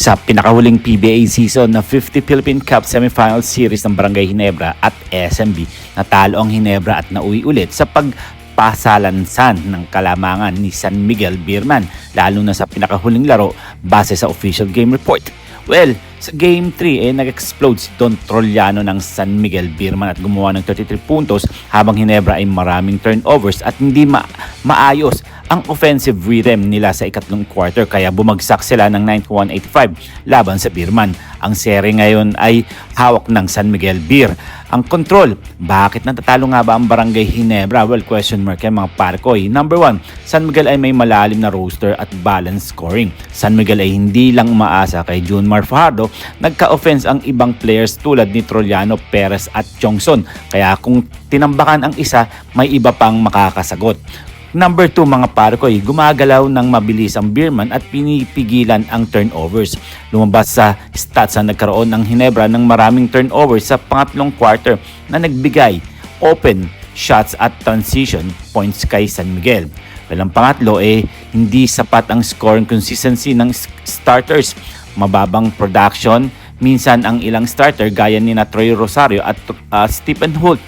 Sa pinakahuling PBA season na 50 Philippine Cup Semifinal Series ng Barangay Ginebra at SMB, natalo ang Ginebra at nauwi ulit sa pagpasalansan ng kalamangan ni San Miguel Beerman, lalo na sa pinakahuling laro base sa official game report. Well, sa Game 3 nag-explode si Don Trollano ng San Miguel Beerman at gumawa ng 33 puntos habang Ginebra ay maraming turnovers at hindi maayos ang offensive rhythm nila sa ikatlong quarter kaya bumagsak sila ng 91-85 laban sa Beerman. Ang seri ngayon ay hawak ng San Miguel Beer. Ang control, bakit natatalo nga ba ang Barangay Ginebra? Well, question mark yan mga parkoy. Number 1, San Miguel ay may malalim na roster at balanced scoring. San Miguel ay hindi lang umaasa kay Junmar Fajardo, nagka-offense ang ibang players tulad ni Trollano, Perez at Johnson. Kaya kung tinambakan ang isa, may iba pang makakasagot. Number 2 mga parkoy, gumagalaw ng mabilis ang Beerman at pinipigilan ang turnovers. Lumabas sa stats na nagkaroon ng Ginebra ng maraming turnovers sa pangatlong quarter na nagbigay open shots at transition points kay San Miguel. Well, ang pangatlo hindi sapat ang scoring consistency ng starters. Mababang production, minsan ang ilang starter gaya ni Troy Rosario at Stephen Holt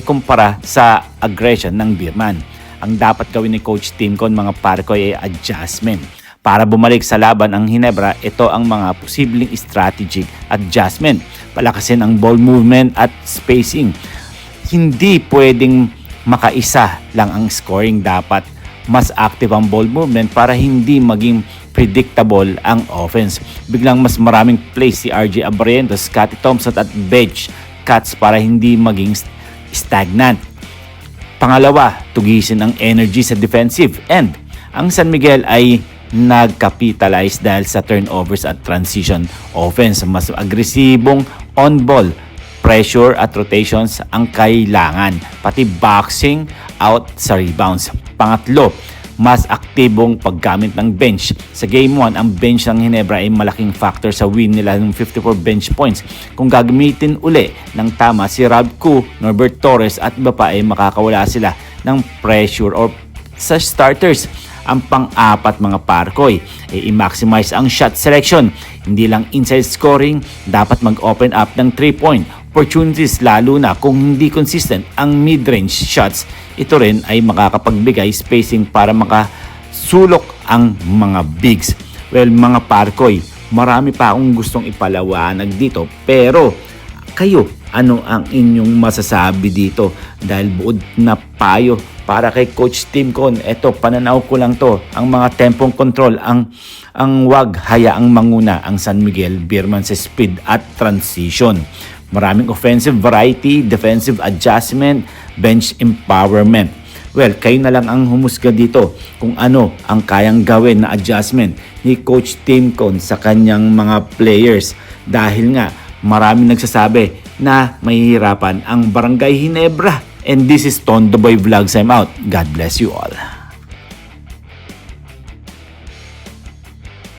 kumpara sa aggression ng Beerman. Ang dapat gawin ni Coach Tim Con mga parkoy ay adjustment. Para bumalik sa laban ang Ginebra, ito ang mga posibleng strategic adjustment. Palakasin ang ball movement at spacing. Hindi pwedeng makaisa lang ang scoring. Dapat mas active ang ball movement para hindi maging predictable ang offense. Biglang mas maraming plays si RJ Abarrientos, Scotty Thompson at bench cuts para hindi maging stagnant. Pangalawa, tugisin ang energy sa defensive end. Ang San Miguel ay nag-capitalize dahil sa turnovers at transition offense. Mas agresibong on-ball, pressure at rotations ang kailangan. Pati boxing out sa rebounds. Pangatlo, mas aktibong paggamit ng bench. Sa Game 1, ang bench ng Ginebra ay malaking factor sa win nila ng 54 bench points. Kung gagamitin uli ng tama si Rob Koo, Norbert Torres at iba pa ay makakawala sila ng pressure or sa starters. Ang pang-apat mga parkoy, i-maximize ang shot selection. Hindi lang inside scoring, dapat mag-open up ng 3-point opportunities lalo na kung hindi consistent ang mid-range shots. Ito rin ay makakapagbigay spacing para makasulok ang mga bigs. Well mga parkoy, marami pa akong gustong ipalawanag dito pero kayo, ano ang inyong masasabi dito? Dahil buod na payo para kay Coach Tim Con, eto pananaw ko lang to, ang mga tempong control, ang wag hayaang manguna ang San Miguel Beerman sa speed at transition. Maraming offensive variety, defensive adjustment, bench empowerment. Well, kayo na lang ang humusga dito kung ano ang kayang gawin na adjustment ni Coach Tim Con sa kanyang mga players. Dahil nga, maraming nagsasabi na mahihirapan ang Barangay Ginebra. And this is Ton The Boy Vlogs. I'm out. God bless you all.